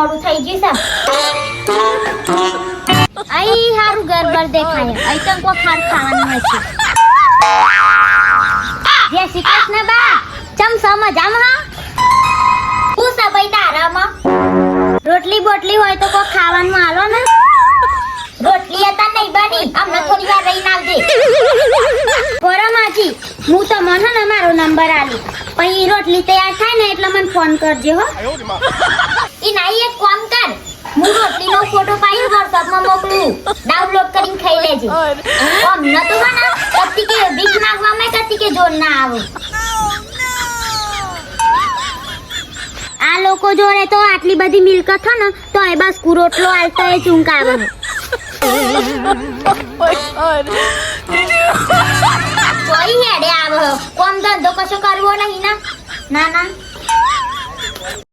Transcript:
મોડું થઈ ગયું છે આઈ હારું ગરબર દેખાય આઈ તો કો ખાવાનું હશે જે શીખસ ને બા ચમ સમજામ હા તું સબઈ તારામાં રોટલી બોટલી હોય તો કો ખાવાનું આલો ને રોટલી હતા નહીં બની અમને થોડી વાર રહીને આવજે પરમાજી હું તો મને ને મારો નંબર આલી પછી રોટલી તૈયાર થાય ને એટલે મને ફોન કરજે હો ઈ નાઈ એક કામ કર હું રોટલીનો ફોટો પાડી WhatsApp માં મોકલું ડાઉનલોડ કરીને ખાઈ લેજે અમને તો બના કતી કે ભીખ માંગવામાં કતી કે જોર ના આવે આ લોકો જોડે તો આટલી બધી મિલકત હે ને તો એ બસ રોટલો આલતા એ ચૂંકાવે કોઈ હેડે આવો કોમ ધંધો કશો કરવો નહીં ના ના